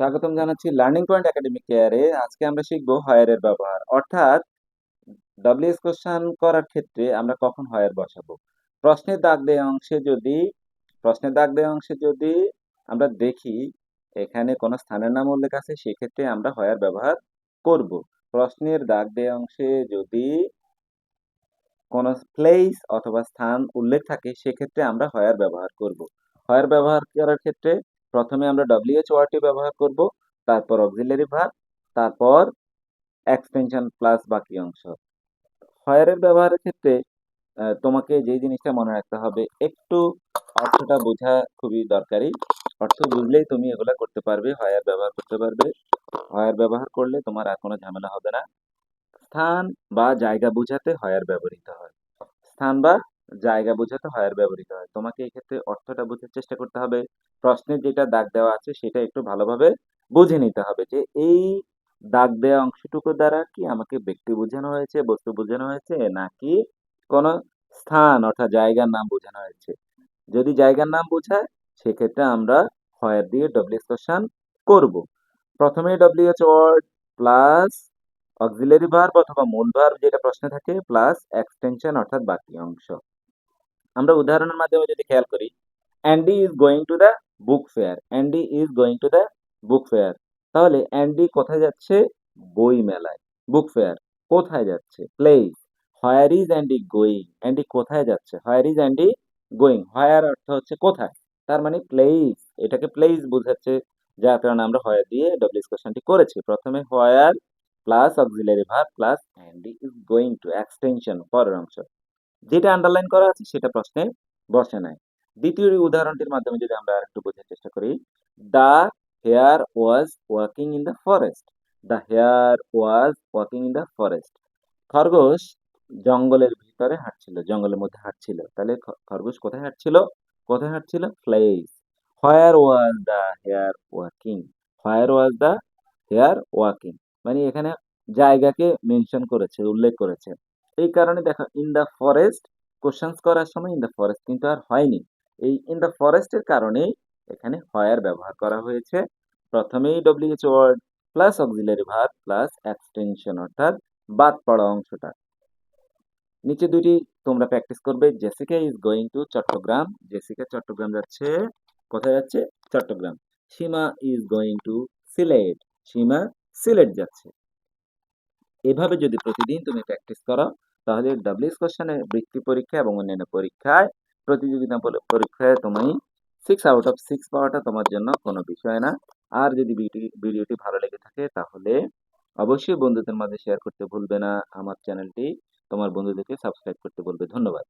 স্বাগতম জানাচ্ছি learning point academic কেয়ারে। আজকে আমরা শিখব হয়ার এর ব্যবহার, অর্থাৎ ডব্লিউএস কোশ্চেন করার ক্ষেত্রে আমরা কখন হয়ার বসাবো। প্রশ্নের দাগ দেওয়া অংশে যদি প্রশ্নের দাগ দেওয়া অংশে যদি আমরা দেখি এখানে কোনো স্থানের নাম উল্লেখ আছে, সেক্ষেত্রে আমরা হয়ার ব্যবহার করব। প্রশ্নের দাগ দেওয়া অংশে যদি কোনো প্লেস অথবা স্থান উল্লেখ থাকে, সেক্ষেত্রে আমরা হয়ার ব্যবহার করব। হয়ার ব্যবহার করার ক্ষেত্রে প্রথমে আমরা ডব্লিউএইচ ওয়ার্ডটি ব্যবহার করব, তারপর অক্সিলারি ভার্ব, তারপর এক্সটেনশন প্লাস বাকি অংশ। হয়ারের ব্যবহারের ক্ষেত্রে তোমাকে যে জিনিসটা মনে রাখতে হবে, একটু অর্থটা বোঝা খুবই দরকারি। অর্থ বুঝলেই তুমি এগুলা করতে পারবে, হয়ার ব্যবহার করতে পারবে। হয়ার ব্যবহার করলে তোমার আর কোনো ঝামেলা হবে না। স্থান বা জায়গা বোঝাতে হয়ার ব্যবহৃত হয়। স্থান বা জায়গা বোঝাতে হয়ার ব্যবহৃত হয়। তোমাকে এই ক্ষেত্রে অর্থটা বোঝার চেষ্টা করতে হবে। প্রশ্নের যেটা দাগ দেওয়া আছে সেটা একটু ভালোভাবে বুঝে নিতে হবে যে এই দাগ দেওয়া অংশটুকু দ্বারা কি আমাকে ব্যক্তি বোঝানো হয়েছে, বস্তু বোঝানো হয়েছে, নাকি কোনো স্থান অর্থাৎ জায়গার নাম বোঝানো হয়েছে। যদি জায়গার নাম বোঝায়, সেক্ষেত্রে আমরা হয়ার দিয়ে ডব্লিউএস কোশ্চেন করব। প্রথমে WH word plus auxiliary verb অথবা মূল ভার্ব যেটা প্রশ্নে থাকে প্লাস এক্সটেনশন অর্থাৎ বাকি অংশ। আমরা উদাহরণের মাধ্যমে যদি খেয়াল করি, Andy is going to the book fair. Andy is going to the book fair. তাহলে অ্যান্ডি কোথায় যাচ্ছে? বই মেলায়। বুক ফেয়ার কোথায় যাচ্ছে? Place. Where is Andy going? Andy কোথায় যাচ্ছে? Where is Andy going? Where অর্থ হচ্ছে কোথায়, তার মানে প্লেস, এটাকে প্লেস বোঝাচ্ছে, যার কারণে আমরা হোয়ার দিয়ে ডব্লিউএস কোশ্চেনটি করেছি। প্রথমে where plus auxiliary verb plus Andy is going to, extension পরের অংশ। যেটা আন্ডারলাইন করা আছে সেটা প্রশ্নে বসে নাই। দ্বিতীয় উদাহরণটির মাধ্যমে যদি আমরা আরেকটু বোঝার চেষ্টা করি, the hare was walking in the forest. The hare was walking in the forest. খরগোশ জঙ্গলের ভিতরে হাঁটছিল, জঙ্গলের মধ্যে হাঁটছিল। তাহলে খরগোশ কোথায় হাঁটছিল? কোথায় হাঁটছিল? Place. Where was the hare walking? Where was the hare walking, মানে এখানে জায়গাকে মেনশন করেছে, উল্লেখ করেছে। এই কারণে দেখো ইন দ্য ফরেস্ট কোশ্চেন্স করার সময় ইন দ্য ফরেস্ট কিন্তু আর হয়নি। এই ইন দ্য ফরেস্টের কারণেই এখানে হোয়ার ব্যবহার করা হয়েছে। প্রথমেই WH word plus auxiliary verb plus extension অর্থাৎ বাদ পড়া অংশটা। নিচে দুটি তোমরা প্র্যাকটিস করবে। Jessica is going to Chattogram. Jessica Chattogram যাচ্ছে। কোথায় যাচ্ছে? Chattogram. Seema is going to Sylhet. Seema Sylhet যাচ্ছে। এভাবে যদি প্রতিদিন তুমি প্র্যাকটিস করো, তাহলে ডব্লিউএস কোশ্চেনে বৃত্তি পরীক্ষা এবং অন্যান্য পরীক্ষায়, প্রতিযোগিতা পরীক্ষায় তুমি 6 আউট অফ 6 পাওয়াটা তোমার জন্য কোনো বিষয় না। আর যদি ভিডিওটি ভালো লেগে থাকে, তাহলে অবশ্যই বন্ধুদের মাঝে শেয়ার করতে ভুলবে না। আমার চ্যানেলটি তোমার বন্ধুদেরকে সাবস্ক্রাইব করতে বলবে। ধন্যবাদ।